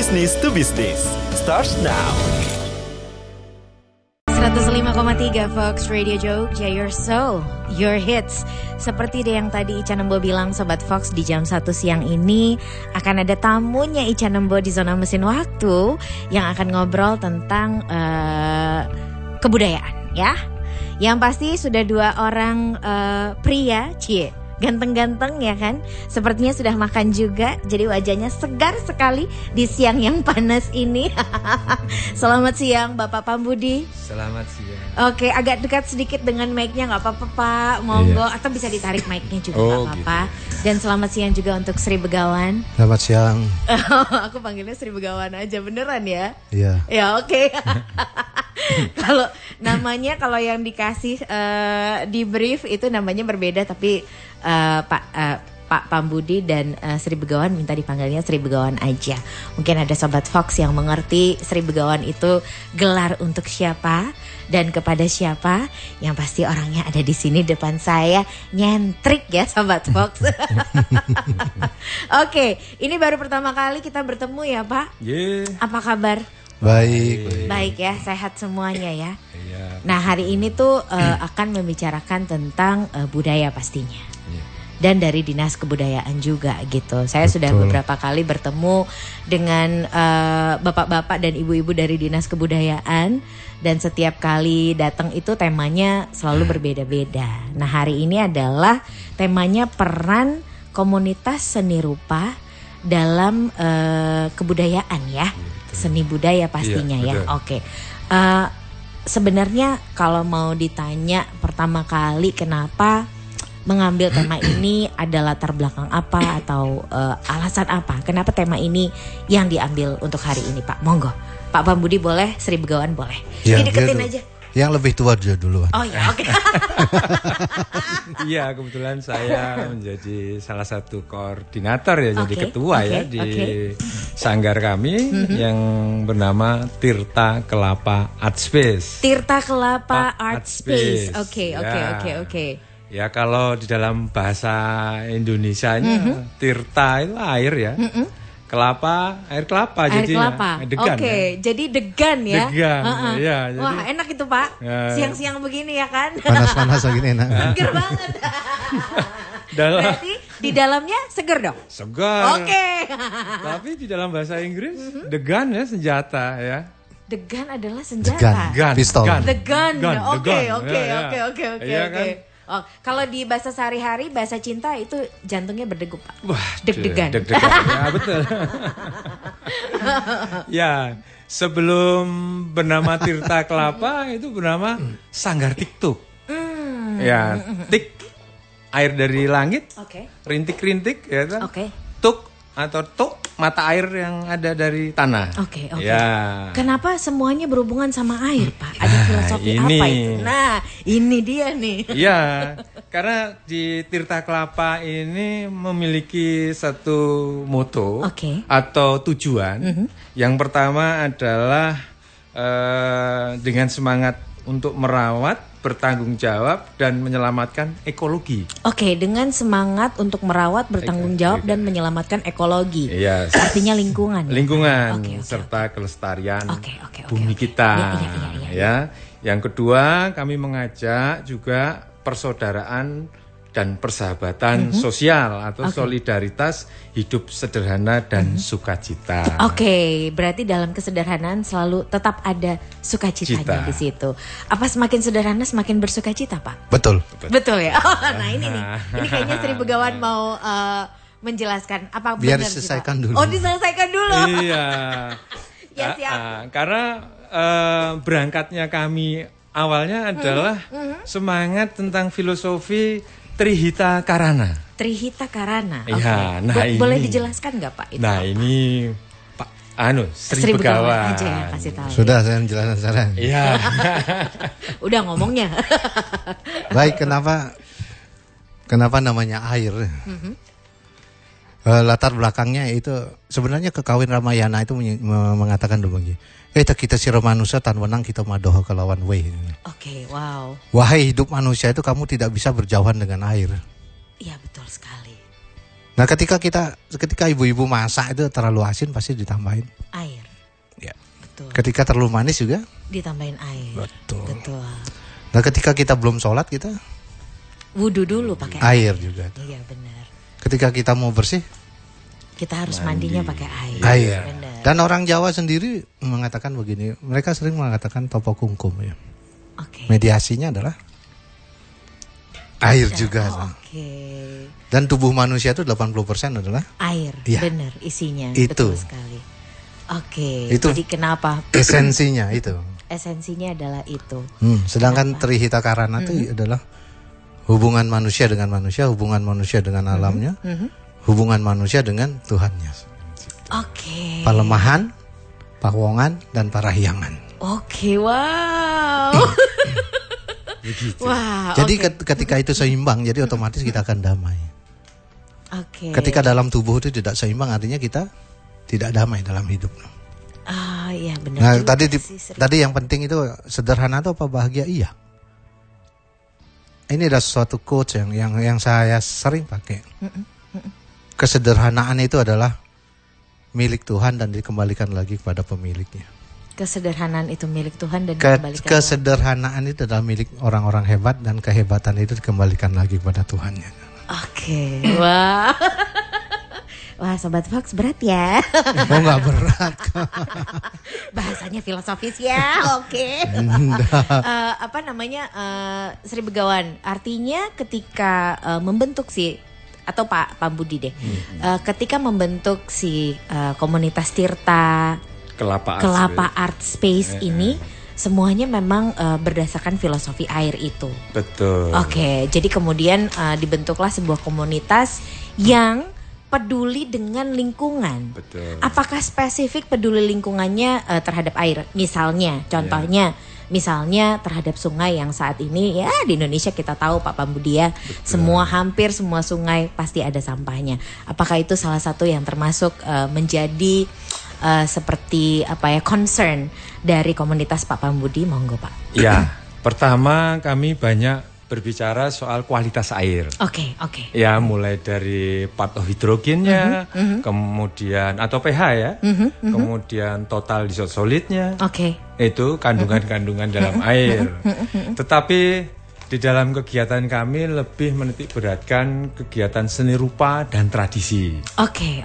Business to Business starts now. 105,3 Fox Radio Jogja, your soul, your hits. Seperti yang tadi Ica Nembo bilang, Sobat Fox, di jam 1 siang ini akan ada tamunya Ica Nembo di Zona Mesin Waktu yang akan ngobrol tentang kebudayaan, ya. Yang pasti sudah 2 orang pria, ganteng-ganteng ya kan. Sepertinya sudah makan juga, jadi wajahnya segar sekali di siang yang panas ini. Selamat siang Bapak Pambudi. Selamat siang. Oke, agak dekat sedikit dengan mic-nya, gak apa-apa Pak, monggo. Iya. Atau bisa ditarik mic-nya juga gak apa-apa gitu. Dan selamat siang juga untuk Sri Begawan. Selamat siang. Aku panggilnya Sri Begawan aja, beneran ya? Iya. Ya oke. Kalau namanya, kalau yang dikasih di brief itu namanya berbeda, tapi Pak Pambudi dan Sri Begawan minta dipanggilnya Sri Begawan aja. Mungkin ada Sobat Fox yang mengerti Sri Begawan itu gelar untuk siapa dan kepada siapa. Yang pasti orangnya ada di sini depan saya, nyentrik ya Sobat Fox. Oke, ini baru pertama kali kita bertemu ya Pak. Apa kabar? Baik ya, sehat semuanya ya. Nah hari ini tuh akan membicarakan tentang budaya pastinya. Dan dari Dinas Kebudayaan juga gitu. Saya sudah beberapa kali bertemu dengan bapak-bapak dan ibu-ibu dari Dinas Kebudayaan. Dan setiap kali datang itu temanya selalu berbeda-beda. Nah hari ini adalah temanya peran komunitas seni rupa dalam kebudayaan ya. Seni budaya pastinya ya. Oke. Sebenarnya kalau mau ditanya pertama kali kenapa mengambil tema ini, ada latar belakang apa atau alasan apa? Kenapa tema ini yang diambil untuk hari ini Pak? Monggo. Pak Pambudi boleh, Sri Begawan boleh. Ya, dideketin aja. Yang lebih tua dulu. Oh ya, oke. Iya, kebetulan saya menjadi salah satu koordinator ya, jadi ketua ya di sanggar kami yang bernama Tirta Kelapa Art Space. Tirta Kelapa Art Space. Oke. Ya kalau di dalam bahasa Indonesianya Tirta itu air ya. Kelapa, air kelapa air jadinya. Kelapa. Degan. Jadi degan ya. Degan. Iya, jadi, wah, enak itu, Pak. Siang-siang begini ya kan. Panas-panas begini enak. Seger banget. Berarti di dalamnya seger dong? Segar. Oke. Tapi di dalam bahasa Inggris degan ya senjata ya. Degan adalah senjata. Gun. Pistol. Degan. Oke. Iya kan? Oh, kalau di bahasa sehari-hari, bahasa cinta itu jantungnya berdegup, Pak. Wah, deg-degan. Ya, betul. Ya, sebelum bernama Tirta Kelapa itu bernama Sanggar Tiktuk. Ya, tik air dari langit. Rintik-rintik ya kan? Tuk atau tuk mata air yang ada dari tanah. Oke. Ya. Kenapa semuanya berhubungan sama air, Pak? Ada filosofi apa itu? Nah, ini dia nih. Iya, karena di Tirta Kelapa ini memiliki satu moto atau tujuan. Yang pertama adalah dengan semangat untuk merawat, bertanggung jawab dan menyelamatkan ekologi. Oke, dengan semangat untuk merawat, bertanggung jawab dan menyelamatkan ekologi. Yes. Artinya lingkungan. Lingkungan serta kelestarian bumi kita. Ya. Yang kedua, kami mengajak juga persaudaraan dan persahabatan sosial atau solidaritas hidup sederhana dan sukacita. Oke, berarti dalam kesederhanaan selalu tetap ada sukacitanya di situ. Apa semakin sederhana semakin bersukacita, Pak? Betul ya. Nah ini nih, ini kayaknya Sri Begawan mau menjelaskan apa biar benar diselesaikan dulu. Oh, diselesaikan dulu. Iya. Ya siap. Karena berangkatnya kami awalnya adalah semangat tentang filosofi Trihita Karana. Trihita Karana. Iya, nah ini boleh dijelaskan nggak Pak? Itu nah apa? Ini Pak Sri Begawan aja yang kasih tahu. Sudah saya menjelaskan sekarang. Iya. Udah ngomongnya. Baik, kenapa namanya air? Latar belakangnya itu sebenarnya Kekawin Ramayana itu mengatakan begini. Kita sira manusia tan wenang kita madoho kelawan weh. Oke, wow. Wahai hidup manusia itu kamu tidak bisa berjauhan dengan air. Iya, betul sekali. Nah, ketika ibu-ibu masak itu terlalu asin pasti ditambahin air. Ya. Betul. Ketika terlalu manis juga Ditambahin air. Betul. Nah, ketika kita belum sholat kita Wudu dulu pakai air juga. Iya benar. Ketika kita mau bersih Kita harus mandinya pakai air. Air. Benar. Dan orang Jawa sendiri mengatakan begini, mereka sering mengatakan topo kungkum ya. Oke. Mediasinya adalah air juga. Oke. Dan tubuh manusia itu 80% adalah Air. Iya. Benar isinya. Itu. Betul sekali. Oke. Itu Jadi kenapa? esensinya itu. Esensinya adalah itu. Sedangkan Trihita Karana itu adalah hubungan manusia dengan manusia, hubungan manusia dengan alamnya, hubungan manusia dengan Tuhannya. Oke. Palemahan, pawongan, dan parahyangan. Oke, wow. Wah. Jadi oke. ketika itu seimbang, jadi otomatis kita akan damai. Oke. Ketika dalam tubuh itu tidak seimbang, artinya kita tidak damai dalam hidup. Ah, iya benar. Nah, juga tadi sih, Sri. tadi yang penting itu sederhana atau apa bahagia? Iya. Ini ada suatu quotes yang saya sering pakai. Kesederhanaan itu adalah milik Tuhan dan dikembalikan lagi kepada pemiliknya. Kesederhanaan itu milik Tuhan dan dikembalikan. Kesederhanaan itu adalah milik orang-orang hebat dan kehebatan itu dikembalikan lagi kepada Tuhannya. Oke. Wah. Wah, Sobat Fox berat ya. Oh, nggak berat. Bahasanya filosofis ya. Oke. Apa namanya? Sri Begawan. Artinya ketika membentuk si atau Pak Budi deh. Ketika membentuk si komunitas Tirta Kelapa Art Space ini semuanya memang berdasarkan filosofi air itu. Betul. Oke, jadi kemudian dibentuklah sebuah komunitas yang peduli dengan lingkungan. Betul. Apakah spesifik peduli lingkungannya terhadap air? Misalnya, contohnya, misalnya terhadap sungai yang saat ini ya di Indonesia kita tahu Pak Pambudi ya, hampir semua sungai pasti ada sampahnya. Apakah itu salah satu yang termasuk menjadi seperti apa ya concern dari komunitas Pak Pambudi? Monggo Pak. Ya, pertama kami banyak berbicara soal kualitas air. Oke. Ya, mulai dari part of hidrogennya, kemudian atau pH ya, kemudian total dissolved solidnya. Oke. Itu kandungan-kandungan dalam air. Tetapi di dalam kegiatan kami lebih menitik beratkan kegiatan seni rupa dan tradisi. Oke.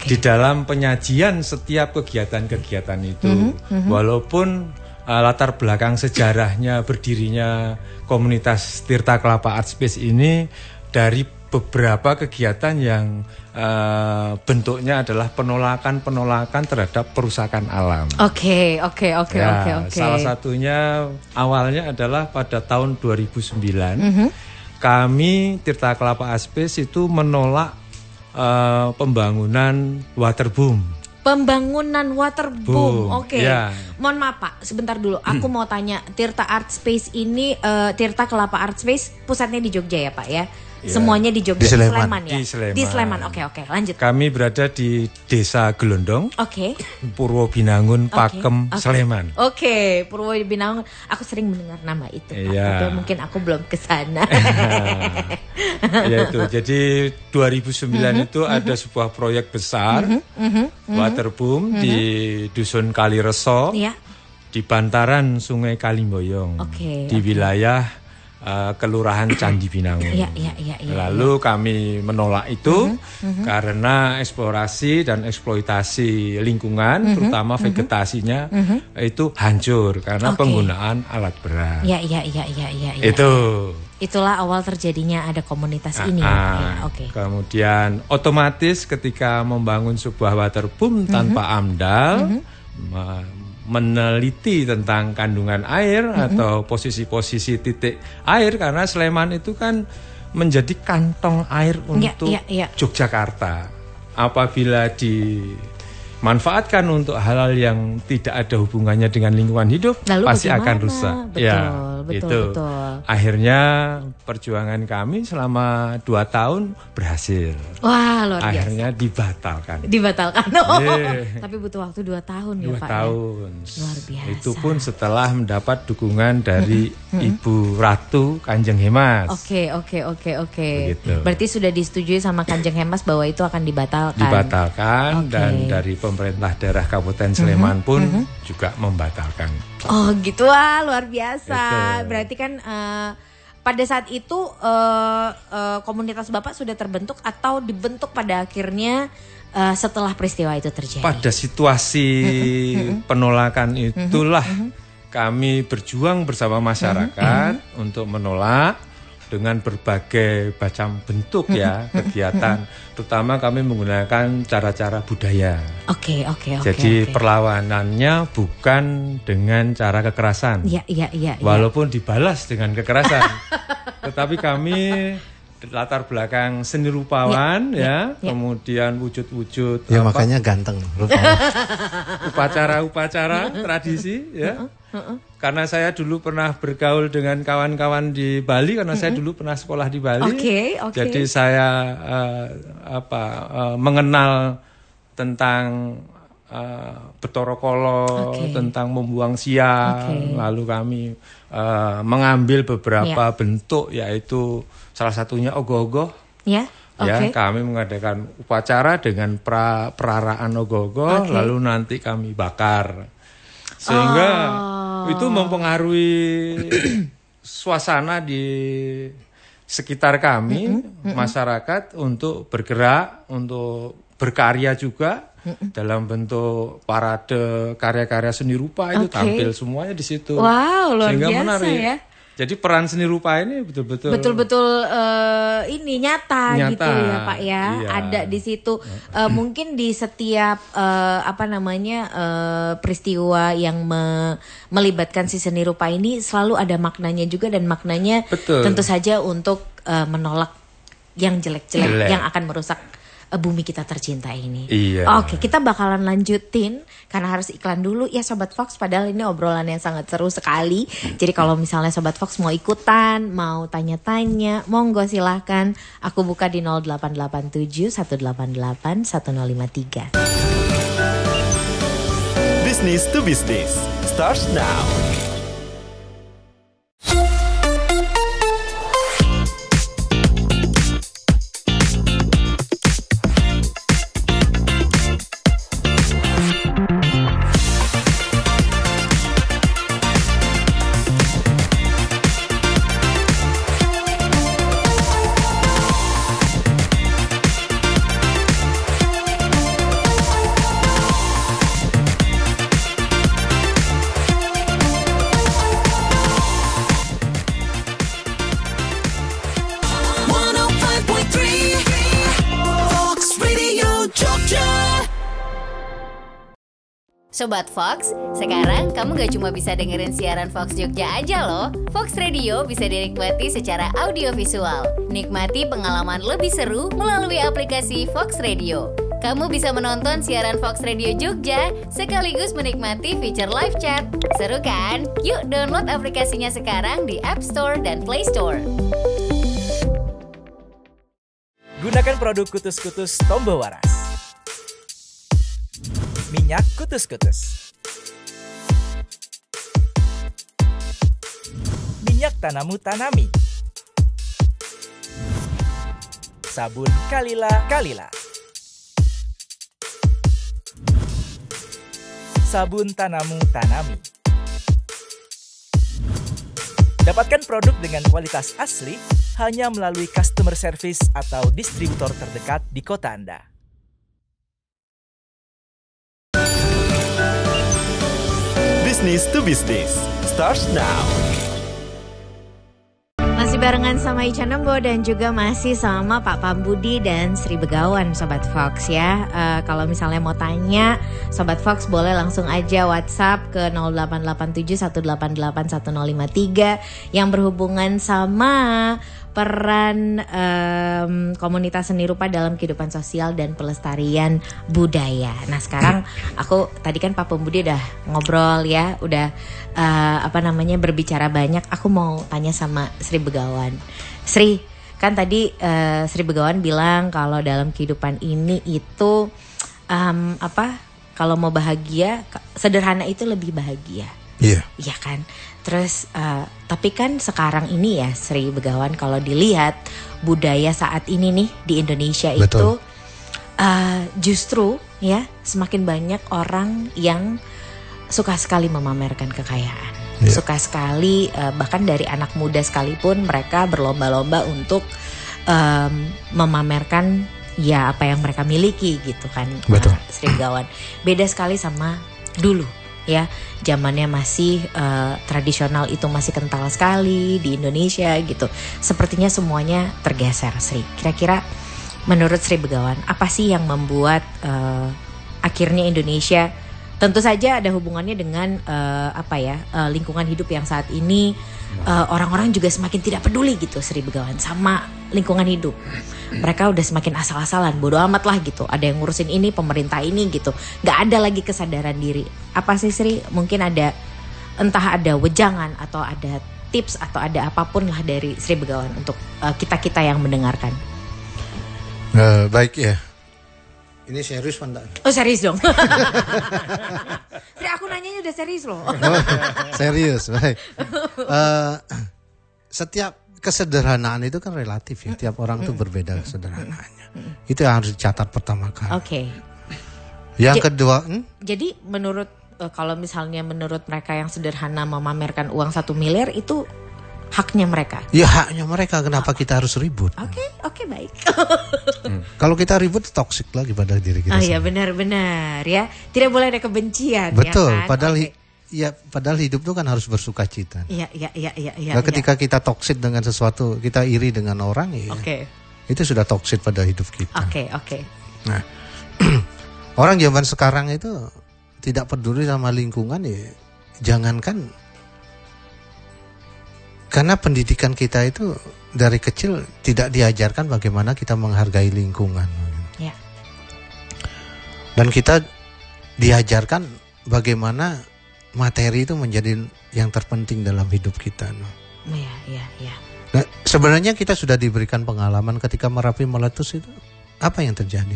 Di dalam penyajian setiap kegiatan-kegiatan itu, walaupun latar belakang sejarahnya berdirinya komunitas Tirta Kelapa Art Space ini dari beberapa kegiatan yang bentuknya adalah penolakan terhadap perusakan alam. Oke. Salah satunya awalnya adalah pada tahun 2009 kami Tirta Kelapa Art Space itu menolak pembangunan waterboom. Pembangunan waterboom. Oke. Ya. Mohon maaf Pak, sebentar dulu. Aku mau tanya, Tirta Art Space ini Tirta Kelapa Art Space pusatnya di Jogja ya Pak ya? Semuanya di Jogja. Di Sleman. Ya? Di Sleman. Oke, lanjut. Kami berada di Desa Gelondong. Oke. Purwobinangun, Pakem, Sleman. Oke, Purwobinangun. Aku sering mendengar nama itu, Pak. Iya. Tapi mungkin aku belum ke sana. Ya itu. Jadi 2009 itu ada sebuah proyek besar waterboom di Dusun Kalireso. Iya. Di bantaran Sungai Kalimboyong. Oke, di wilayah Kelurahan Candi Binangun. Iya. Lalu kami menolak itu karena eksplorasi dan eksploitasi lingkungan, terutama vegetasinya itu hancur karena penggunaan alat berat. Iya. Itulah awal terjadinya ada komunitas ini. Ya, oke. Kemudian otomatis ketika membangun sebuah waterboom tanpa AMDAL, meneliti tentang kandungan air atau posisi-posisi titik air, karena Sleman itu kan menjadi kantong air untuk Yogyakarta. Apabila dimanfaatkan untuk hal-hal yang tidak ada hubungannya dengan lingkungan hidup, lalu pasti akan rusak. Betul. Akhirnya perjuangan kami selama 2 tahun berhasil. Wah, luar biasa. Akhirnya dibatalkan. Dibatalkan. Oh, tapi butuh waktu 2 tahun ya 2 Pak. tahun. Ya? Luar biasa. Itu pun setelah mendapat dukungan dari Ibu Ratu Kanjeng Hemas. Oke. Begitu. Berarti sudah disetujui sama Kanjeng Hemas bahwa itu akan dibatalkan. Dibatalkan dan dari pemerintah daerah Kabupaten Sleman pun juga membatalkan. Oh gitu, wah luar biasa. Betul. Berarti kan pada saat itu komunitas Bapak sudah terbentuk atau dibentuk pada akhirnya setelah peristiwa itu terjadi? Pada situasi penolakan itulah kami berjuang bersama masyarakat untuk menolak dengan berbagai macam bentuk ya kegiatan. Terutama kami menggunakan cara-cara budaya. Oke. Jadi perlawanannya bukan dengan cara kekerasan. Iya. Walaupun dibalas dengan kekerasan. Tetapi kami latar belakang seni rupawan ya. Kemudian wujud-wujud ya makanya ganteng rupawan. Upacara-upacara tradisi ya. Karena saya dulu pernah bergaul dengan kawan-kawan di Bali karena saya dulu pernah sekolah di Bali. Oke. Jadi saya mengenal tentang betorokolo, tentang membuang siang. Lalu kami mengambil beberapa bentuk, yaitu salah satunya ogoh-ogoh. Ya, kami mengadakan upacara dengan peraraan ogoh-ogoh, lalu nanti kami bakar. Sehingga itu mempengaruhi suasana di sekitar kami, masyarakat untuk bergerak, untuk berkarya juga dalam bentuk parade karya-karya seni rupa itu tampil semuanya di situ. Wow, luar sehingga biasa menarik. ya. Jadi peran seni rupa ini betul-betul ini nyata gitu ya Pak ya. Iya. Ada di situ. Mungkin di setiap peristiwa yang melibatkan si seni rupa ini selalu ada maknanya juga, dan maknanya tentu saja untuk menolak yang jelek-jelek yang akan merusak bumi kita tercinta ini. Iya. Oke, kita bakalan lanjutin karena harus iklan dulu ya Sobat Fox. Padahal ini obrolan yang sangat seru sekali. Jadi kalau misalnya Sobat Fox mau ikutan, mau tanya-tanya, monggo silahkan. Aku buka di 0887 188 1053. Business to Business starts now. Sobat Fox, sekarang kamu gak cuma bisa dengerin siaran Fox Jogja aja loh. Fox Radio bisa dinikmati secara audiovisual. Nikmati pengalaman lebih seru melalui aplikasi Fox Radio. Kamu bisa menonton siaran Fox Radio Jogja sekaligus menikmati fitur live chat. Seru kan? Yuk download aplikasinya sekarang di App Store dan Play Store. Gunakan produk Kutus-Kutus Tombo Waras. Minyak Kutus-Kutus. Minyak Tanamu Tanami. Sabun Kalila. Sabun Tanamu Tanami. Dapatkan produk dengan kualitas asli hanya melalui customer service atau distributor terdekat di kota Anda. Business to Business starts now. Masih barengan sama Ica Nembo dan juga masih sama Pak Pambudi dan Sri Begawan Sobat Fox ya. Kalau misalnya mau tanya Sobat Fox boleh langsung aja WhatsApp ke 0887 188 1053 yang berhubungan sama peran komunitas seni rupa dalam kehidupan sosial dan pelestarian budaya. Nah sekarang aku tadi kan Pak Pembudi udah ngobrol ya, udah berbicara banyak. Aku mau tanya sama Sri Begawan. Sri, kan tadi Sri Begawan bilang kalau dalam kehidupan ini itu kalau mau bahagia, sederhana itu lebih bahagia. Iya. Iya kan. Terus tapi kan sekarang ini ya Sri Begawan, kalau dilihat budaya saat ini nih di Indonesia itu justru ya semakin banyak orang yang suka sekali memamerkan kekayaan. Suka sekali bahkan dari anak muda sekalipun mereka berlomba-lomba untuk memamerkan ya apa yang mereka miliki gitu kan. Betul. Sri Begawan. Beda sekali sama dulu. Ya, zamannya masih tradisional itu masih kental sekali di Indonesia gitu. Sepertinya semuanya tergeser, Sri. Kira-kira menurut Sri Begawan, apa sih yang membuat akhirnya Indonesia, tentu saja ada hubungannya dengan lingkungan hidup yang saat ini orang-orang juga semakin tidak peduli gitu, Sri Begawan, sama lingkungan hidup. Mereka udah semakin asal-asalan, bodo amat lah gitu. Ada yang ngurusin ini, pemerintah ini gitu. Gak ada lagi kesadaran diri. Apa sih Sri? Mungkin ada, entah ada wejangan atau ada tips atau ada apapun lah dari Sri Begawan untuk kita-kita yang mendengarkan. Baik ya. Ini serius Pak? Oh serius dong. Sri, aku nanyanya udah serius loh. Serius, baik. Setiap kesederhanaan itu kan relatif ya. Tiap orang itu berbeda kesederhanaannya. Itu yang harus dicatat pertama kali. Oke. Yang kedua, jadi menurut kalau misalnya menurut mereka yang sederhana memamerkan uang 1 miliar itu haknya mereka. Ya haknya mereka. Kenapa kita harus ribut? Oke, baik. Kalau kita ribut toksik lagi pada diri kita. Oh iya benar-benar ya. Tidak boleh ada kebencian. Betul. Ya kan? Padahal hidup itu kan harus bersuka cita. Iya. Nah, ketika kita toksit dengan sesuatu, kita iri dengan orang, ya, itu sudah toksit pada hidup kita. Oke. Nah, orang zaman sekarang itu tidak peduli sama lingkungan ya, jangankan karena pendidikan kita itu dari kecil tidak diajarkan bagaimana kita menghargai lingkungan. Ya. Dan kita diajarkan bagaimana materi itu menjadi yang terpenting dalam hidup kita. Iya. Nah, sebenarnya kita sudah diberikan pengalaman ketika Merapi meletus itu apa yang terjadi?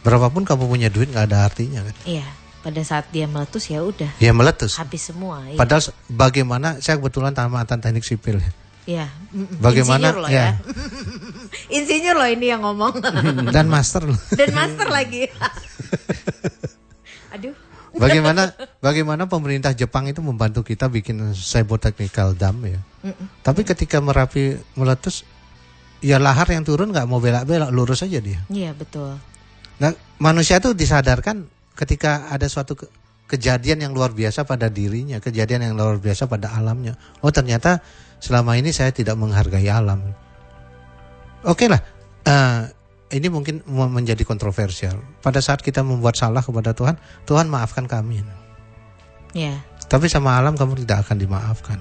Berapapun kamu punya duit nggak ada artinya kan? Iya. Pada saat dia meletus ya udah. Ya meletus. Habis semua. Ya. Padahal bagaimana? Saya kebetulan tamatan teknik sipil. Iya. Bagaimana? Insinyur loh ya. Insinyur loh ini yang ngomong. Dan master loh. Dan master lagi. Aduh. Bagaimana pemerintah Jepang itu membantu kita bikin Seibo Technical Dam ya. Tapi ketika Merapi meletus, ya lahar yang turun nggak mau belak-belak, lurus aja dia. Iya betul. Nah manusia itu disadarkan ketika ada suatu kejadian yang luar biasa pada dirinya, kejadian yang luar biasa pada alamnya. Oh ternyata selama ini saya tidak menghargai alam. Oke lah. Ini mungkin menjadi kontroversial. Pada saat kita membuat salah kepada Tuhan, Tuhan maafkan kami. Ya. Tapi sama alam kamu tidak akan dimaafkan.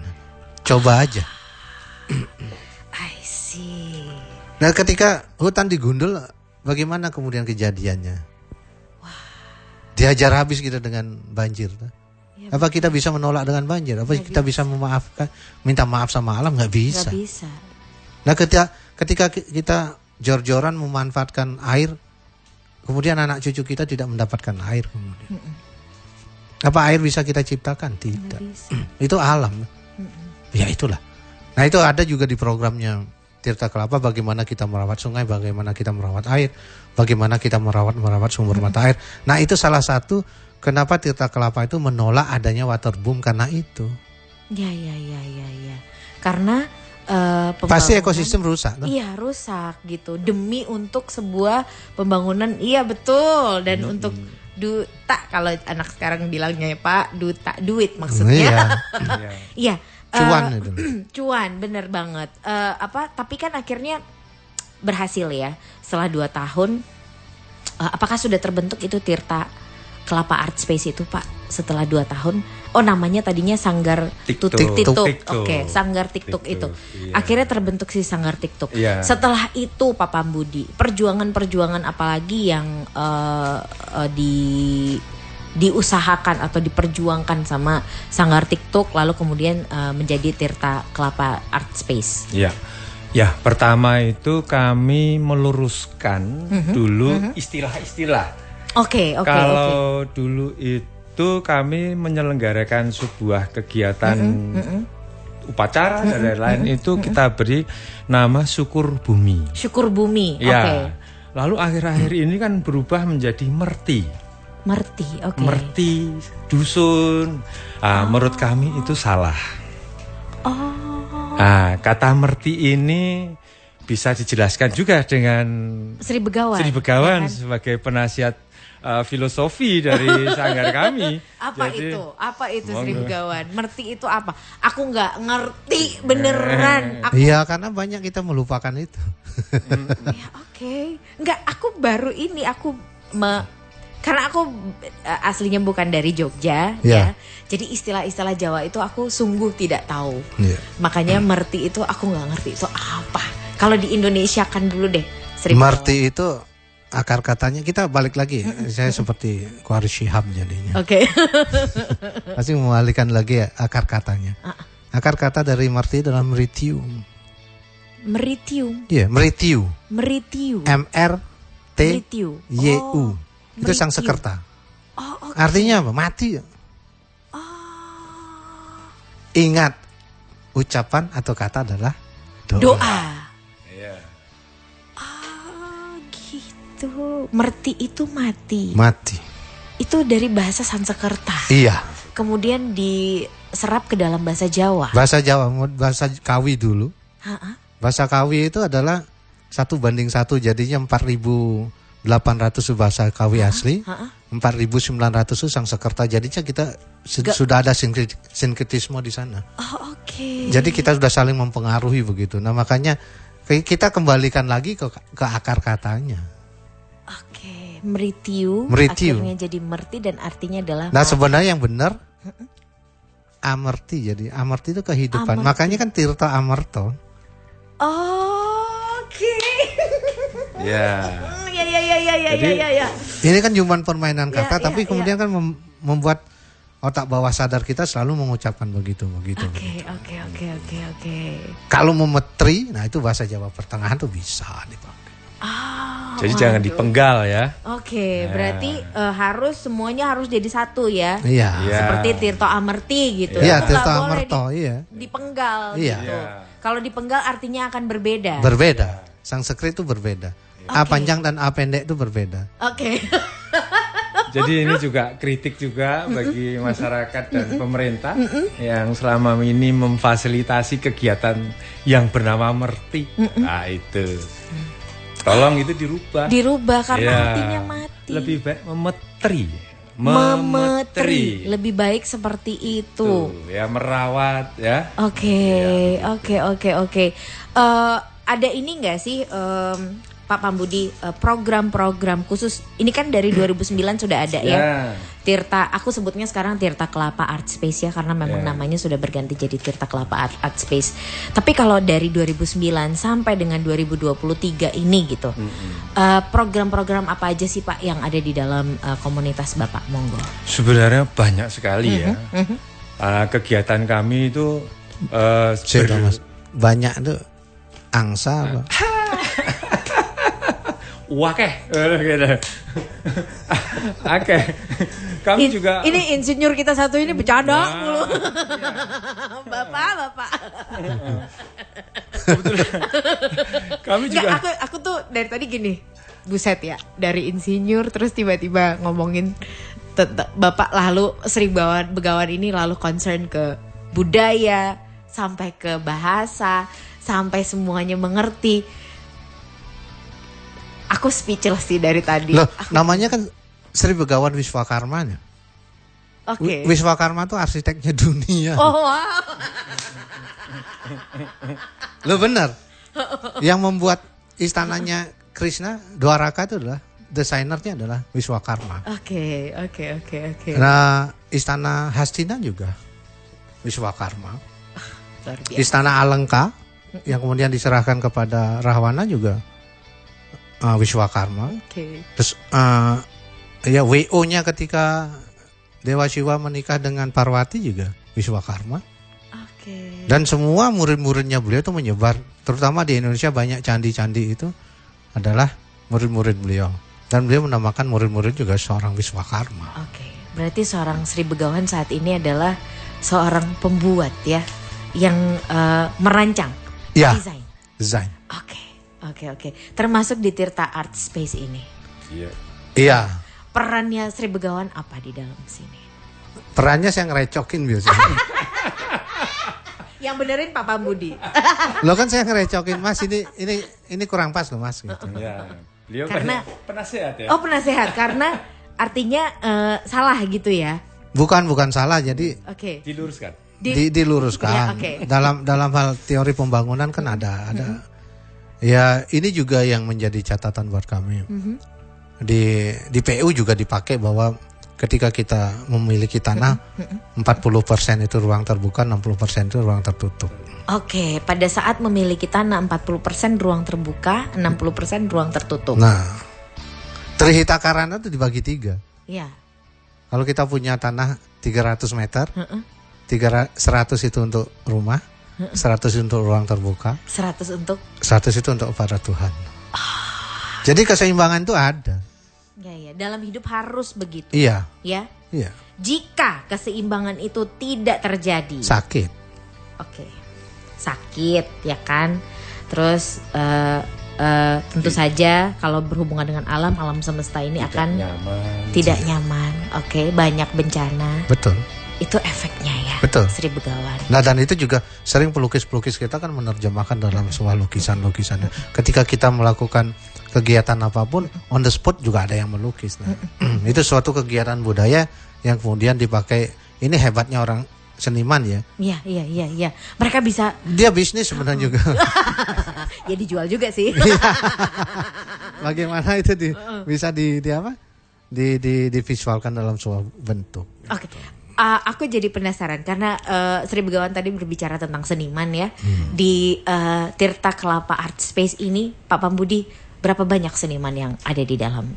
Coba aja. I see. Nah, ketika hutan digundul, bagaimana kemudian kejadiannya? Wah. Dihajar habis kita dengan banjir. Ya, apa kita bisa menolak dengan banjir? Apa kita bisa memaafkan, minta maaf sama alam? Nggak bisa. Nggak bisa. Nah, ketika kita jor-joran memanfaatkan air, kemudian anak cucu kita tidak mendapatkan air kemudian. Apa air bisa kita ciptakan? Tidak. Itu alam. Ya itulah. Nah itu ada juga di programnya Tirta Kelapa, bagaimana kita merawat sungai, bagaimana kita merawat air, bagaimana kita merawat sumber mata air. Nah itu salah satu kenapa Tirta Kelapa itu menolak adanya waterboom karena itu. Ya. Karena pasti ekosistem rusak kan? Iya rusak gitu demi untuk sebuah pembangunan. Iya betul. Dan untuk duta, kalau anak sekarang bilangnya ya Pak, duit maksudnya. Iya. Cuan itu. Cuan bener banget. Tapi kan akhirnya berhasil ya setelah 2 tahun. Apakah sudah terbentuk itu Tirta Kelapa Art Space itu Pak setelah 2 tahun? Oh namanya tadinya Sanggar Tiktuk. Tiktuk. Tiktuk. Oke, Sanggar Tiktuk itu. Iya. Akhirnya terbentuk si Sanggar Tiktuk. Iya. Setelah itu Pak Pambudi, perjuangan-perjuangan apalagi yang diusahakan atau diperjuangkan sama Sanggar Tiktuk lalu kemudian menjadi Tirta Kelapa Art Space. Iya. Ya, pertama itu kami meluruskan dulu istilah-istilah. Oke. Kalau dulu itu kami menyelenggarakan sebuah kegiatan upacara dan lain-lain itu kita beri nama Syukur Bumi. Syukur Bumi. Ya. Oke. Lalu akhir-akhir ini kan berubah menjadi Merti. Oke. Merti, dusun. Menurut kami itu salah. Kata Merti ini bisa dijelaskan juga dengan Sri Begawan. Sri Begawan ya kan? sebagai penasihat filosofi dari sanggar kami. Apa itu Sri Begawan? Merti itu apa? Aku nggak ngerti beneran. Iya, karena banyak kita melupakan itu. Ya, oke. Nggak, aku baru ini karena aku aslinya bukan dari Jogja ya. Jadi istilah-istilah Jawa itu aku sungguh tidak tahu. Makanya Merti itu aku nggak ngerti itu apa. Kalau di Indonesia kan dulu deh Sri Begawan. Merti itu akar katanya, kita balik lagi. Saya seperti Qari Shihab jadinya. Oke. Pasti mengalihkan lagi akar katanya. Akar kata dari Merti adalah meritium. Meritium. Iya, meritiu. Meritiu. MRTYU. Itu sang sekerta. Artinya apa? Mati. Ingat, ucapan atau kata adalah doa. Gitu. Merti itu mati. Mati. Itu dari bahasa Sanskerta. Iya. Kemudian diserap ke dalam bahasa Jawa. Bahasa Jawa, bahasa Kawi dulu. Bahasa Kawi itu adalah 1:1, jadinya 4.800 bahasa Kawi asli, 4.900 itu Sanskerta. Jadinya kita sudah ada sinkretisme di sana. Oke. Jadi kita sudah saling mempengaruhi begitu. Nah makanya kita kembalikan lagi ke akar katanya. Oke, meritiu. Akhirnya jadi merti dan artinya adalah. Nah sebenarnya yang benar amerti. Jadi amerti itu kehidupan. Amerti. Makanya kan Tirta Amerto. Oke. Ya. Ya. Ini kan cuma permainan kata, tapi kemudian kan membuat otak bawah sadar kita selalu mengucapkan begitu. Oke. Kalau memetri, nah itu bahasa Jawa pertengahan tuh bisa dipakai. Jadi jangan dipenggal ya. Oke, berarti semuanya harus jadi satu ya. Iya. Seperti Tirta Amerti gitu. Iya, Tirta Amerto, dipenggal gitu. Kalau dipenggal artinya akan berbeda. Berbeda. Sanskrit itu berbeda. A panjang dan A pendek itu berbeda. Oke. Jadi ini juga kritik juga bagi masyarakat dan pemerintah yang selama ini memfasilitasi kegiatan yang bernama Merti. Nah itu. Tolong itu dirubah. Dirubah karena artinya mati. Lebih baik memetri. Lebih baik seperti itu. Ya merawat ya. Oke. Ada ini nggak sih Pak Pambudi program-program khusus? Ini kan dari 2009 sudah ada ya. Tirta, aku sebutnya sekarang Tirta Kelapa Art Space ya, karena memang namanya sudah berganti jadi Tirta Kelapa Art Space. Tapi kalau dari 2009 sampai dengan 2023 ini gitu, program-program apa aja sih Pak yang ada di dalam komunitas Bapak? Monggo. Sebenarnya banyak sekali ya. Kegiatan kami itu banyak tuh angsa apa? Wakeh gitu. Oke. Kami juga ini insinyur kita satu ini bercanda mulu. Bapak. Kami juga aku tuh dari tadi gini. Buset ya, dari insinyur terus tiba-tiba ngomongin Bapak lalu Sri Begawan ini lalu concern ke budaya sampai ke bahasa sampai semuanya mengerti. Aku speechless sih dari tadi. Loh, namanya kan Sri Begawan Wiswakarma. Oke. Wiswakarma tuh arsiteknya dunia. Oh wow. Loh benar. Yang membuat istananya Krishna Dwaraka itu adalah desainernya adalah Wiswakarma. Oke. Nah, Istana Hastina juga Wiswakarma. Luar biasa. Istana Alengka yang kemudian diserahkan kepada Rahwana juga Wiswakarma. Oke. Terus ya WO-nya ketika Dewa Siwa menikah dengan Parwati juga Wiswakarma. Oke. Dan semua murid-muridnya beliau itu menyebar, terutama di Indonesia banyak candi-candi itu adalah murid-murid beliau. Dan beliau menamakan murid-murid juga seorang Wiswakarma. Oke. Berarti seorang Sri Begawan saat ini adalah seorang pembuat ya, yang merancang Ya, desain. Oke. Termasuk di Tirta Art Space ini. Iya. Perannya Sri Begawan apa di dalam sini? Perannya saya ngerecokin biasanya. Yang benerin Papa Budi. Lo kan saya ngerecokin, Mas, ini kurang pas loh, Mas gitu. Ya, beliau Karena penasehat ya. Oh, penasehat karena artinya salah gitu ya. Bukan salah, jadi Oke. Diluruskan. diluruskan. Ya, oke. Dalam hal teori pembangunan kan ada. Ya, ini juga yang menjadi catatan buat kami. Di PU juga dipakai bahwa ketika kita memiliki tanah 40% itu ruang terbuka, 60% itu ruang tertutup. Oke, pada saat memiliki tanah 40% ruang terbuka, 60% ruang tertutup. Nah, Trihita Karana itu dibagi 3. Iya. Kalau kita punya tanah 300 meter, 100 itu untuk rumah, 100 untuk ruang terbuka, 100 untuk 100 itu untuk para Tuhan. Jadi keseimbangan itu ada. ya, dalam hidup harus begitu. Iya. Ya. Iya. Jika keseimbangan itu tidak terjadi, Sakit. Oke. Sakit ya kan. Terus tentu saja kalau berhubungan dengan alam semesta ini akan tidak nyaman. Oke, banyak bencana. Betul. Itu efeknya ya. Betul. Sri Begawan. Nah, dan itu juga sering pelukis-pelukis kita kan menerjemahkan dalam sebuah lukisan-lukisannya. Ketika kita melakukan kegiatan apapun, on the spot juga ada yang melukis. Nah, itu suatu kegiatan budaya yang kemudian dipakai. Ini hebatnya orang seniman ya. Iya. Mereka bisa. Dia bisnis sebenarnya juga. Ya dijual juga sih. Bagaimana itu bisa divisualkan dalam sebuah bentuk. Oke. Aku jadi penasaran karena Sri Begawan tadi berbicara tentang seniman ya. Di Tirta Kelapa Art Space ini, Pak Pambudi, berapa banyak seniman yang ada di dalam?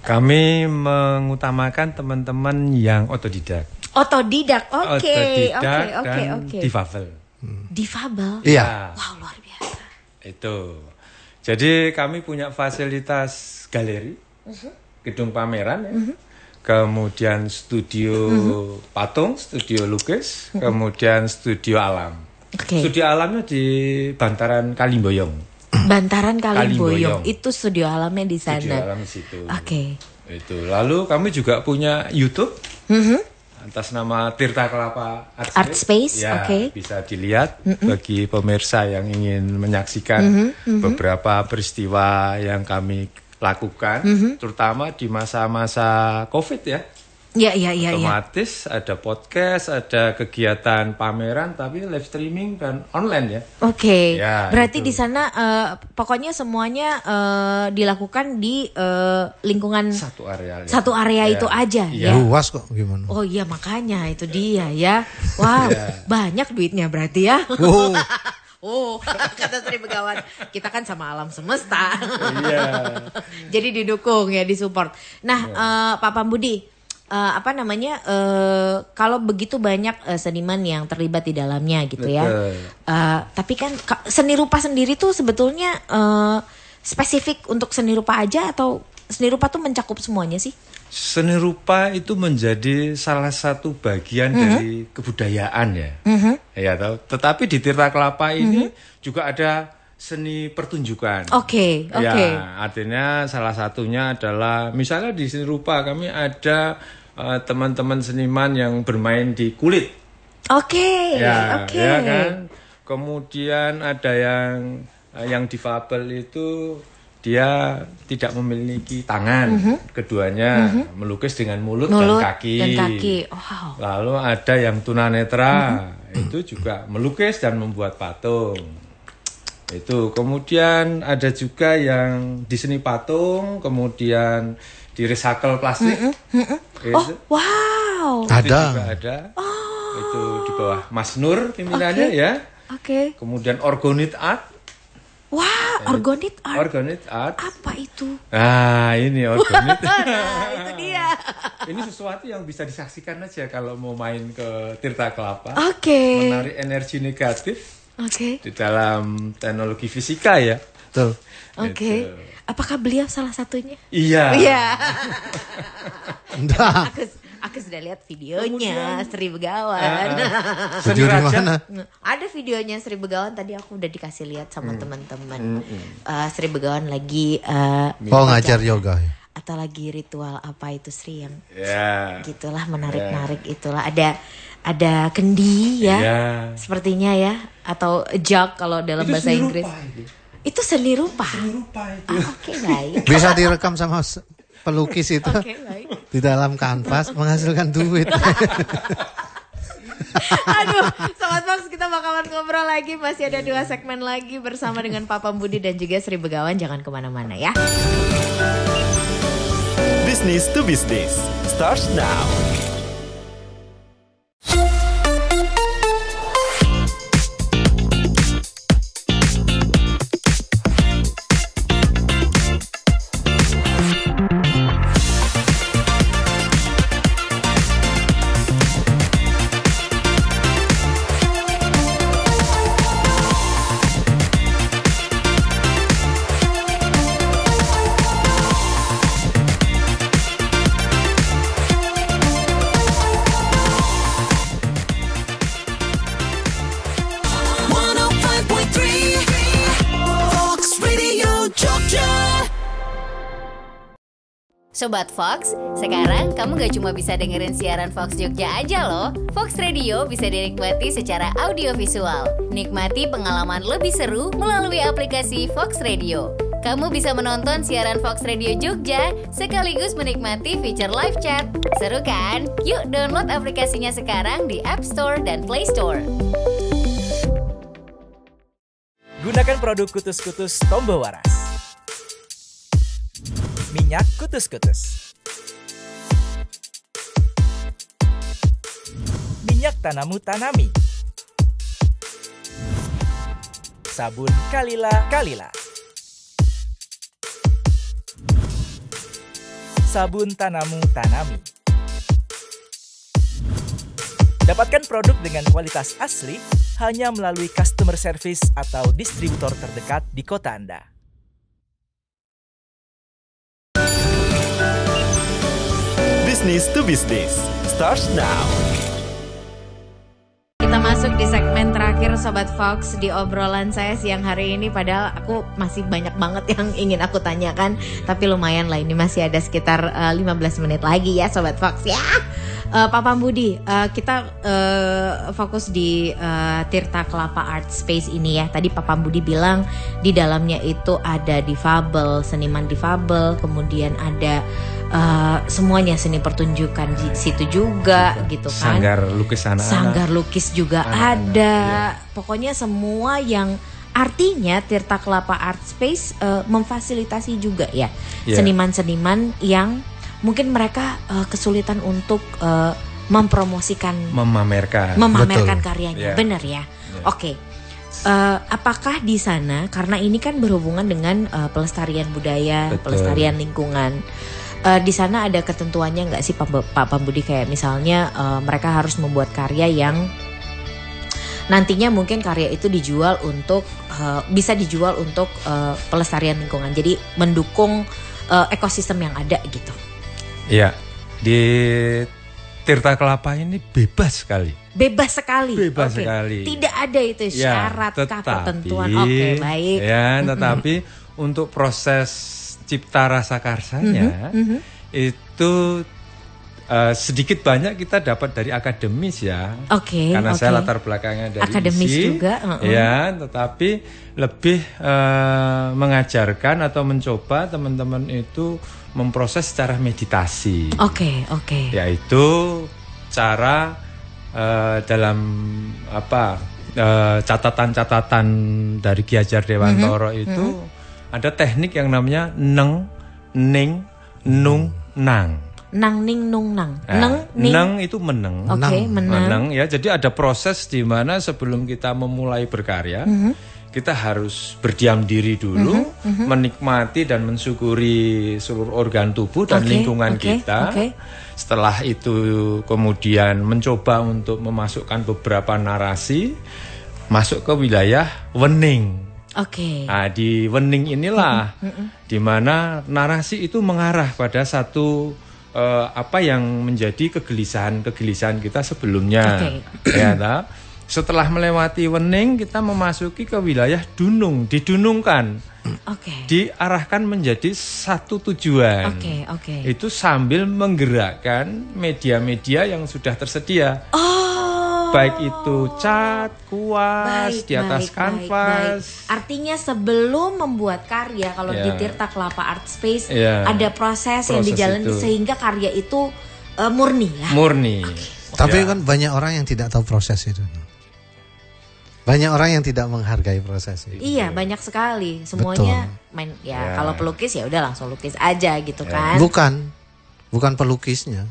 Kami mengutamakan teman-teman yang otodidak. Otodidak, oke. Difabel. Difabel? Iya. Wow, luar biasa. Itu. Jadi kami punya fasilitas galeri, gedung pameran ya. Kemudian studio patung, studio lukis, kemudian studio alam. Studio alamnya di Bantaran Kalimboyong. Bantaran Kalimboyong. Itu studio alamnya di sana. Studio alam di situ. Oke. Itu. Lalu kami juga punya YouTube atas nama Tirta Kelapa Art Space. Ya, oke. bisa dilihat bagi pemirsa yang ingin menyaksikan beberapa peristiwa yang kami lakukan, terutama di masa-masa COVID ya. Iya. Otomatis ada podcast, ada kegiatan pameran, tapi live streaming dan online ya. Oke. Ya, berarti itu. di sana pokoknya semuanya dilakukan di lingkungan satu area itu aja ya. Luas kok gimana? Oh iya, makanya itu dia ya. Wow, banyak duitnya berarti ya. Oh, kata Sri Begawan, kita kan sama alam semesta. Iya. Jadi didukung ya, disupport. Nah, Pak Pambudi, kalau begitu banyak seniman yang terlibat di dalamnya gitu. Betul. Ya. Tapi kan seni rupa sendiri tuh sebetulnya spesifik untuk seni rupa aja atau seni rupa tuh mencakup semuanya sih? Seni rupa itu menjadi salah satu bagian dari kebudayaan ya. Ya tahu. Tetapi di Tirta Kelapa ini juga ada seni pertunjukan. Oke. Ya, artinya salah satunya adalah misalnya di seni rupa kami ada teman-teman seniman yang bermain di kulit. Oke. Ya kan. Kemudian ada yang difabel itu dia tidak memiliki tangan, keduanya melukis dengan mulut dan kaki. Wow. Lalu ada yang tunanetra, itu juga melukis dan membuat patung. Itu kemudian ada juga yang di seni patung, kemudian di recycle plastik. Oh, wow. Itu juga ada. Itu di bawah Mas Nur pimpinannya ya. Oke. Kemudian organic art. Wah, organic art. Organic art. Apa itu? Nah, ini organic. Nah, itu dia. Ini sesuatu yang bisa disaksikan aja kalau mau main ke Tirta Kelapa. Oke. Menarik energi negatif. Oke. Di dalam teknologi fisika ya. Betul. Oke. Apakah beliau salah satunya? Iya. Iya. Enggak. Aku sudah lihat videonya Sri Begawan. Video di mana? Ada videonya Sri Begawan, tadi aku udah dikasih lihat sama teman-teman. Sri Begawan lagi ngajar yoga. Atau lagi ritual apa itu Sri yang gitulah menarik-narik itulah. Ada kendi ya. Sepertinya ya, atau jug kalau dalam itu bahasa Inggris. Itu seni rupa. Seni rupa itu. Oke, baik. Bisa direkam sama pelukis itu. Baik. Di dalam kanvas menghasilkan duit. Aduh, Sobat Fox, kita bakalan ngobrol lagi. Masih ada 2 segmen lagi bersama dengan Papa Budi dan juga Sri Begawan. Jangan kemana-mana ya. Business to Business starts now. Sobat Fox, sekarang kamu gak cuma bisa dengerin siaran Fox Jogja aja loh. Fox Radio bisa dinikmati secara audiovisual. Nikmati pengalaman lebih seru melalui aplikasi Fox Radio. Kamu bisa menonton siaran Fox Radio Jogja sekaligus menikmati fitur live chat. Seru kan? Yuk download aplikasinya sekarang di App Store dan Play Store. Gunakan produk Kutus-Kutus Tombo Waras. Minyak Kutus-Kutus. Minyak Tanamu Tanami. Sabun Kalila. Sabun Tanamu Tanami. Dapatkan produk dengan kualitas asli hanya melalui customer service atau distributor terdekat di kota Anda. Business to Business starts now. Kita masuk di segmen terakhir Sobat Fox di obrolan saya siang hari ini. Padahal aku masih banyak banget yang ingin aku tanyakan, tapi lumayan lah, ini masih ada sekitar 15 menit lagi ya Sobat Fox ya. Papa Budi, kita fokus di Tirta Kelapa Art Space ini ya. Tadi Papa Budi bilang di dalamnya itu ada difabel, seniman difabel, kemudian ada semuanya seni pertunjukan di situ juga gitu kan. Sanggar lukis anak-anak. Sanggar lukis juga ada. Pokoknya semua yang artinya Tirta Kelapa Art Space memfasilitasi juga ya seniman-seniman yang mungkin mereka kesulitan untuk mempromosikan, memamerkan karyanya, benar ya? Oke. Apakah di sana, karena ini kan berhubungan dengan pelestarian budaya, pelestarian lingkungan, di sana ada ketentuannya nggak sih Pak Budi, kayak misalnya mereka harus membuat karya yang nantinya mungkin karya itu dijual untuk bisa dijual untuk pelestarian lingkungan, jadi mendukung ekosistem yang ada gitu. Iya, di Tirta Kelapa ini bebas sekali. Bebas sekali. Tidak ada itu syarat kah, ketentuan. Oke, baik. Ya, tetapi untuk proses cipta rasa karsanya itu sedikit banyak kita dapat dari akademis ya. Karena saya latar belakangnya dari akademis juga. Ya, tetapi lebih mengajarkan atau mencoba teman-teman itu memproses secara meditasi. Yaitu cara dalam catatan-catatan dari Ki Hajar Dewantara itu ada teknik yang namanya neng, ning, nung, nang. Nang, ning, nung, nang. Neng itu meneng. Oke, meneng. Ya, jadi ada proses di mana sebelum kita memulai berkarya, kita harus berdiam diri dulu, menikmati dan mensyukuri seluruh organ tubuh dan lingkungan kita. Setelah itu kemudian mencoba untuk memasukkan beberapa narasi masuk ke wilayah wening. Nah, di wening inilah di mana narasi itu mengarah pada satu apa yang menjadi kegelisahan kita sebelumnya. Ya, setelah melewati wening kita memasuki ke wilayah dunung, didunungkan. Diarahkan menjadi satu tujuan. Itu sambil menggerakkan media-media yang sudah tersedia. Baik itu cat, kuas, di atas kanvas. Artinya sebelum membuat karya, kalau di Tirta Kelapa Art Space ada proses yang dijalani sehingga karya itu murni ya. Murni. Tapi kan banyak orang yang tidak tahu proses itu. Banyak orang yang tidak menghargai proses itu. Iya, banyak sekali. Semuanya main kalau pelukis ya udah langsung lukis aja gitu kan. Bukan pelukisnya.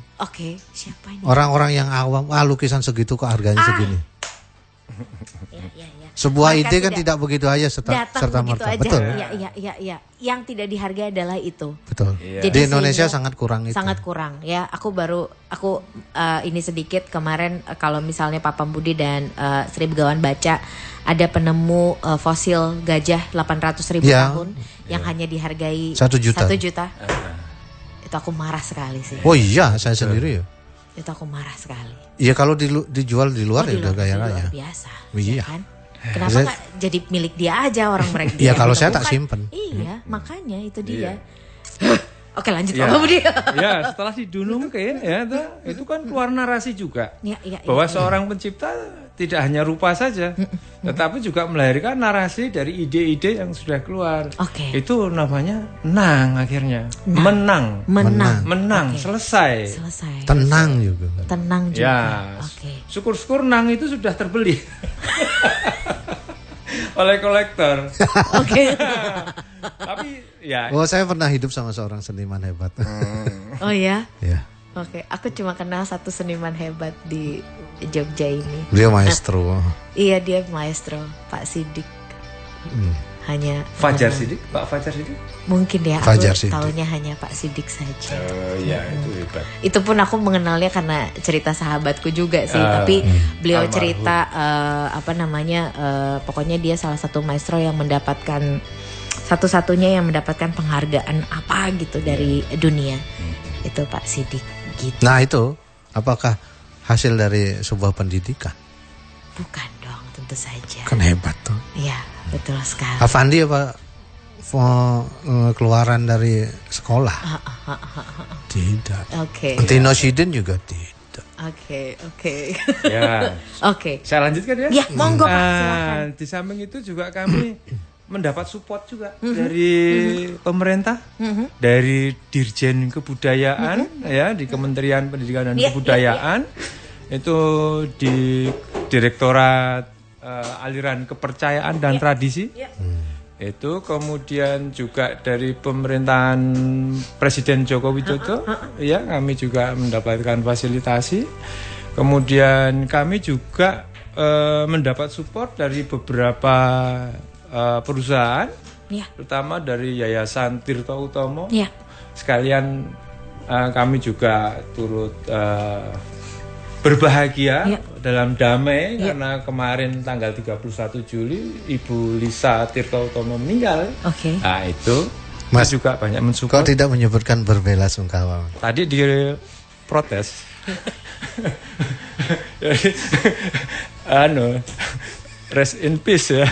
Siapa ini? Orang-orang yang awam, lukisan segitu kok harganya segini. Sebuah ide kan tidak begitu aja serta merta. Betul. Iya. Yang tidak dihargai adalah itu. Betul. Jadi di Indonesia sangat kurang itu. Sangat kurang ya. Aku ini sedikit kemarin kalau misalnya Papa Budi dan Sri Begawan baca ada penemu fosil gajah 800.000 tahun yang hanya dihargai 1 juta. Itu aku marah sekali sih. Oh iya, saya sendiri ya. Itu aku marah sekali. Iya, kalau dijual di luar ya udah gaya raya. Biasa. Iya. Kan? Kenapa nggak jadi milik dia aja orang mereka? Iya, kalau saya tak simpen. Iya, makanya itu dia. Oke, lanjut Pak Budi. Ya, setelah didunungkan itu kan keluar narasi juga. Bahwa seorang pencipta tidak hanya rupa saja, tetapi juga melahirkan narasi dari ide-ide yang sudah keluar. Itu namanya nang akhirnya. Menang. Selesai. Tenang juga. Ya. Syukur-syukur nang itu sudah terbeli oleh kolektor. Tapi ya. Saya pernah hidup sama seorang seniman hebat. Oh ya? Iya. Aku cuma kenal satu seniman hebat di Jogja ini. Beliau maestro. Iya, dia maestro, Pak Sidik. Hanya Fajar Sidik, Pak Fajar Sidik? Mungkin ya, aku tahunya hanya Pak Sidik saja. Itu hebat. Itu pun aku mengenalnya karena cerita sahabatku juga sih. Tapi beliau cerita pokoknya dia salah satu maestro yang mendapatkan satu-satunya yang mendapatkan penghargaan apa gitu dari dunia. Itu Pak Sidik gitu. Nah itu, apakah hasil dari sebuah pendidikan? Bukan dong, tentu saja. Kan hebat tuh. Iya, betul sekali. Avandi apa keluaran dari sekolah? Tidak. Tino Sidin juga tidak. Ya. Saya lanjutkan ya. Ya, monggo Pak, silakan. Di samping itu juga kami mendapat support juga dari pemerintah, dari Dirjen Kebudayaan ya di Kementerian Pendidikan dan Kebudayaan. Itu di Direktorat Aliran Kepercayaan dan Tradisi. Itu kemudian juga dari pemerintahan Presiden Joko Widodo, ya kami juga mendapatkan fasilitasi. Kemudian kami juga mendapat support dari beberapa perusahaan, terutama dari Yayasan Tirta Utomo. Sekalian kami juga turut berbahagia dalam damai karena kemarin tanggal 31 Juli Ibu Lisa Tirta Utomo meninggal. Nah itu Mas juga banyak mensupport. Kok tidak menyebutkan berbela-sungkawa? Tadi di protes. Rest in peace ya.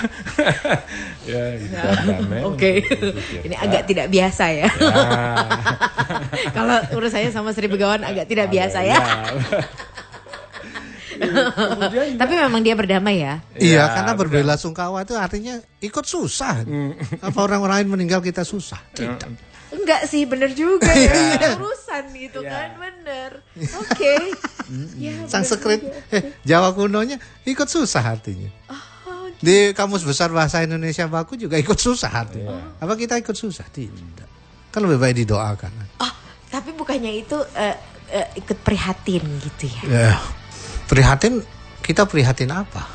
Ini agak tidak biasa ya. Kalau urusannya sama Sri Begawan agak tidak biasa ya. Tapi memang dia berdamai ya. Iya, karena berbela-sungkawa itu artinya ikut susah. Apa orang lain meninggal kita susah? Tidak. Enggak sih, bener juga ya. Urusan gitu kan, bener. Oke. Ya, Sanskrit, Jawa kunonya ikut susah artinya. Di Kamus Besar Bahasa Indonesia Baku juga ikut susah artinya. Apa kita ikut susah? Tidak. Kan lebih baik didoakan. Tapi bukannya itu ikut prihatin gitu ya? Prihatin, kita prihatin apa?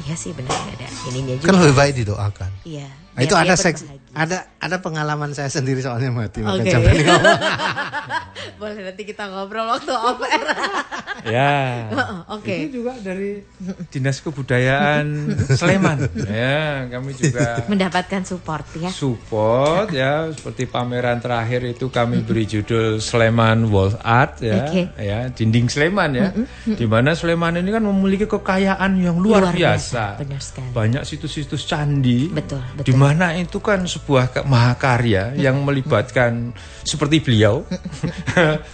Iya sih benar, ada ininya juga. Kan lebih baik didoakan. Iya. Nah, itu ada pengalaman saya sendiri soalnya Mati. Oke. Boleh nanti kita ngobrol waktu off air. Ya. Oke. Itu juga dari Dinas Kebudayaan Sleman. Ya, kami juga mendapatkan support ya. Support ya, seperti pameran terakhir itu kami beri judul Sleman Wall Art ya. Ya, dinding Sleman ya. Di mana Sleman ini kan memiliki kekayaan yang luar biasa. Benar sekali. Banyak situs-situs candi. Betul. Di mana itu kan sebuah mahakarya yang melibatkan seperti beliau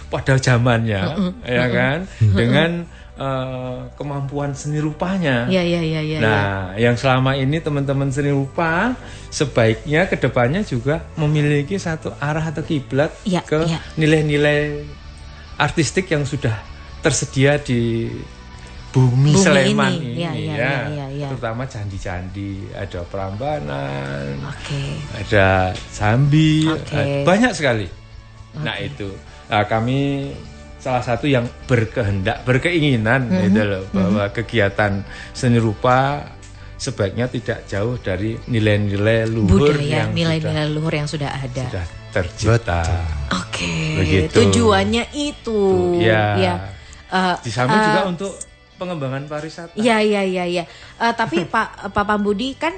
pada zamannya, ya kan, dengan kemampuan seni rupanya. Nah, yang selama ini teman-teman seni rupa sebaiknya kedepannya juga memiliki satu arah atau kiblat ke nilai-nilai artistik yang sudah tersedia di bumi Sleman ini terutama candi-candi, ada Prambanan, ada Jambi, banyak sekali. Nah itu, kami salah satu yang berkeinginan gitu loh, bahwa kegiatan seni rupa sebaiknya tidak jauh dari nilai-nilai luhur nilai-nilai luhur yang sudah ada, sudah tercipta. Begitu. Tujuannya itu. Di samping juga untuk pengembangan pariwisata. Iya. Tapi Pak Pambudi kan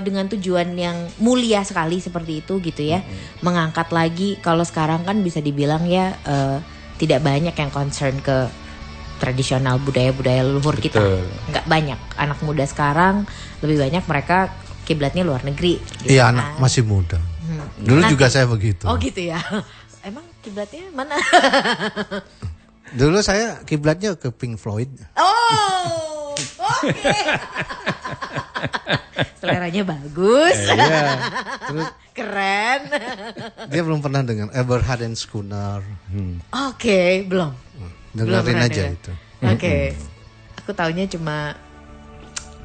dengan tujuan yang mulia sekali seperti itu gitu ya, mengangkat lagi. Kalau sekarang kan bisa dibilang ya tidak banyak yang concern ke tradisional budaya-budaya leluhur kita. Nggak banyak. Anak muda sekarang lebih banyak mereka kiblatnya luar negeri. Gitu iya, anak masih muda. Dulu juga saya begitu. Oh gitu ya. Emang kiblatnya mana? Dulu saya kiblatnya ke Pink Floyd. Oh, oke. Seleranya bagus. Terus keren. Dia belum pernah dengan Eberhard and Schooner. Oke, belum. Dengerin aja itu. Oke. Aku taunya cuma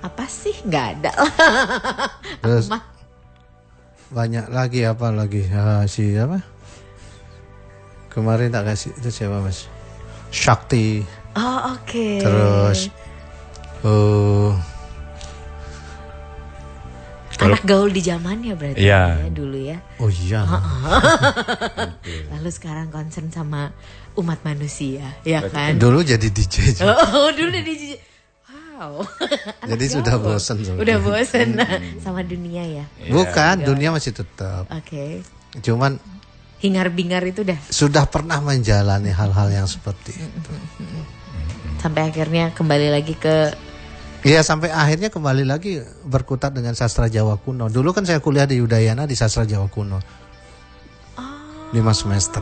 apa sih? Nggak ada. Terus banyak lagi siapa? Kemarin tak kasih itu siapa Mas? Shakti. Oke. Terus anak gaul di zamannya berarti ya dulu ya. Oh iya. Lalu sekarang concern sama umat manusia, ya kan? Dulu jadi DJ. Dulu jadi DJ. Wow. Jadi sudah bosan. Udah bosan sama dunia ya. Bukan, dunia masih tetap. Oke. Cuman hingar-bingar itu sudah pernah menjalani hal-hal yang seperti itu. Sampai akhirnya kembali lagi ke sampai akhirnya kembali lagi berkutat dengan sastra Jawa kuno. Dulu kan saya kuliah di Udayana di sastra Jawa kuno. 5 semester.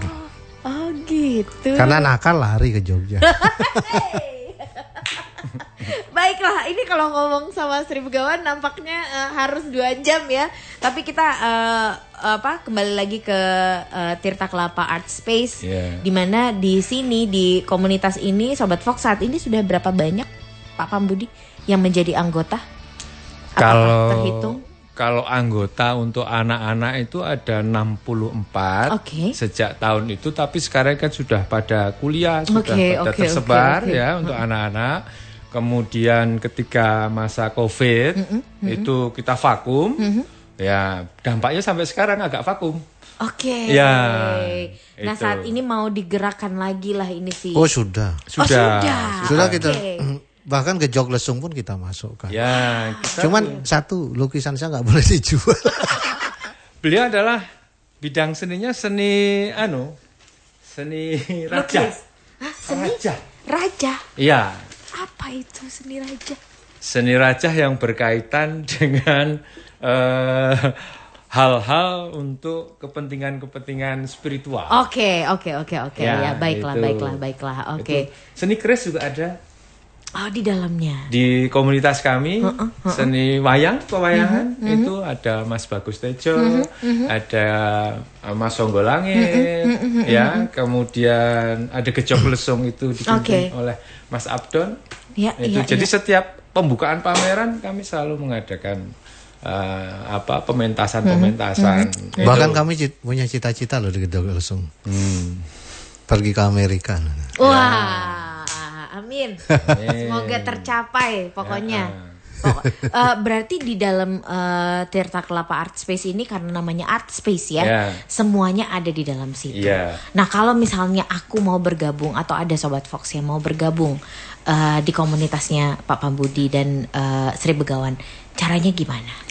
Oh gitu. Karena nakal lari ke Jogja. Baiklah, ini kalau ngomong sama Sri Begawan nampaknya harus 2 jam ya. Tapi kita kembali lagi ke Tirta Kelapa Art Space, di mana di sini di komunitas ini Sobat Fox saat ini sudah berapa banyak Pak Pambudi yang menjadi anggota? Terhitung? Kalau anggota untuk anak-anak itu ada 64 sejak tahun itu, tapi sekarang kan sudah pada kuliah, sudah pada tersebar ya untuk anak-anak. Kemudian ketika masa COVID itu kita vakum, ya dampaknya sampai sekarang agak vakum. Nah saat ini mau digerakkan lagi lah ini sih. Oh sudah kita. Bahkan ke Joglesung pun kita masukkan. Cuman satu lukisan saya nggak boleh dijual. Beliau adalah bidang seninya seni raja. Raja. Iya. Apa itu seni raja? Seni raja yang berkaitan dengan hal-hal untuk kepentingan spiritual. Oke. Ya, baiklah. Oke. Seni keris juga ada. Oh, di dalamnya. Di komunitas kami seni pewayangan itu ada Mas Bagus Tejo, ada Mas Songgolangit, ya, kemudian ada Gejok Lesung itu dipimpin oleh Mas Abdon. Ya, itu jadi setiap pembukaan pameran kami selalu mengadakan pementasan. Bahkan kami punya cita-cita loh di Gejok Lesung. Pergi ke Amerika. Wah. Amin. Semoga tercapai pokoknya. Berarti di dalam Tirta Kelapa Art Space ini karena namanya Art Space ya, semuanya ada di dalam situ. Nah, kalau misalnya aku mau bergabung atau ada Sobat Fox yang mau bergabung di komunitasnya Pak Pambudi dan Sri Begawan, caranya gimana?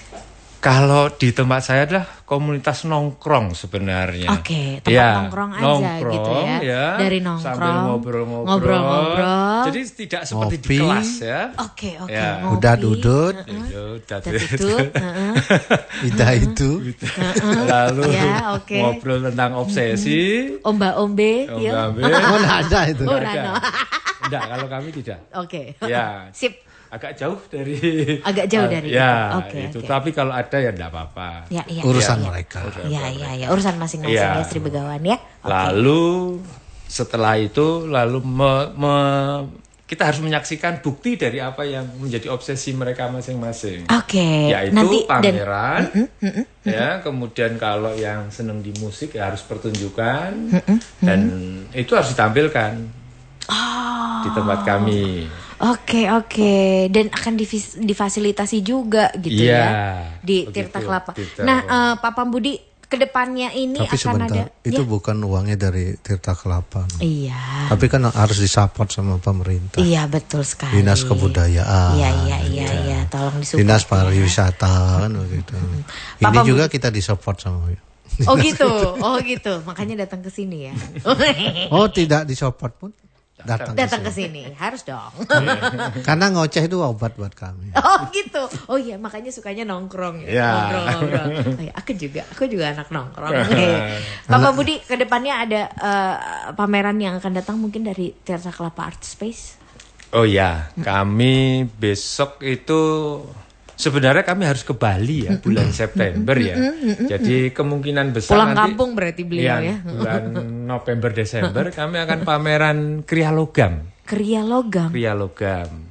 Kalau di tempat saya adalah komunitas nongkrong sebenarnya. Oke, tempat nongkrong aja gitu ya. Dari nongkrong sambil ngobrol-ngobrol. Jadi tidak seperti di kelas ya. Oke. Udah dudut. Ida itu. Lalu ngobrol tentang obsesi. Omba-ombe. Oh, ada itu. Enggak, kalau kami tidak. Oke. Ya. Sip. Agak jauh dari ya, itu. Tapi kalau ada ya enggak apa-apa. Ya. Urusan mereka. Ya. Urusan masing-masing ya Sri Begawan ya. Lalu setelah itu kita harus menyaksikan bukti dari apa yang menjadi obsesi mereka masing-masing. Yaitu nanti, pameran. Ya, kemudian kalau yang senang di musik ya harus pertunjukan dan itu harus ditampilkan di tempat kami. Oke. Dan akan difasilitasi juga gitu di Tirta Kelapa. Nah, Pak Pambudi, kedepannya ini tapi akan ada. Itu bukan uangnya dari Tirta Kelapa. Iya. Tapi kan harus disupport sama pemerintah. Iya, betul sekali. Dinas Kebudayaan. Iya. Tolong disupport. Dinas Pariwisata kan begitu. Ini juga kita disupport sama. Oh gitu. Makanya datang ke sini ya. Oh, tidak disupport pun. Datang ke sini harus dong. Karena ngoceh itu obat buat kami. Oh gitu. Oh iya, makanya sukanya nongkrong ya. Ngobrol-ngobrol. Aku juga anak nongkrong. Pak Pambudi, kedepannya ada pameran yang akan datang mungkin dari Tirta Kelapa Art Space. Oh ya, kami besok itu sebenarnya kami harus ke Bali ya bulan September ya. Jadi kemungkinan besar pulang kampung berarti beliau ya. Bulan November Desember kami akan pameran kriya logam.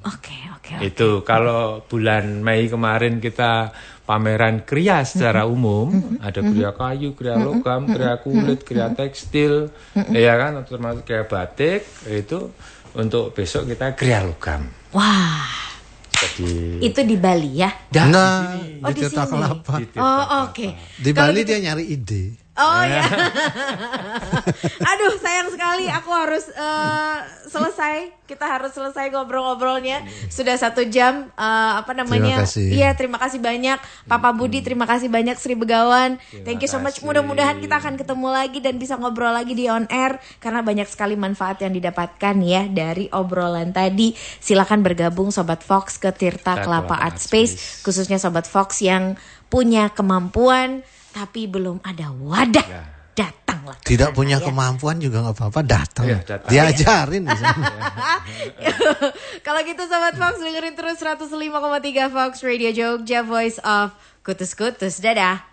Oke. Itu kalau bulan Mei kemarin kita pameran kriya secara umum, ada kriya kayu, kriya logam, kriya kulit, kriya tekstil, ya kan, termasuk kriya batik. Itu untuk besok kita kriya logam. Wah. Itu di Bali ya? Di Tirta Kelapa. Oke. Di Bali dia nyari ide. Oh ya. Aduh, sayang sekali aku harus selesai. Kita harus selesai ngobrol-ngobrolnya. Sudah 1 jam. Terima kasih. Iya, terima kasih banyak Pak Pambudi, terima kasih banyak Sri Begawan. Thank you so much. Mudah-mudahan kita akan ketemu lagi dan bisa ngobrol lagi di on air karena banyak sekali manfaat yang didapatkan ya dari obrolan tadi. Silakan bergabung Sobat Fox ke Tirta Kelapa Art Space, khususnya Sobat Fox yang punya kemampuan tapi belum ada wadah. Datanglah. Tidak punya kemampuan juga nggak apa-apa, datang. Diajarin. Kalau gitu Sobat Fox, dengerin terus 105,3 Fox Radio Jogja, Voice of Kutus-Kutus. Dadah.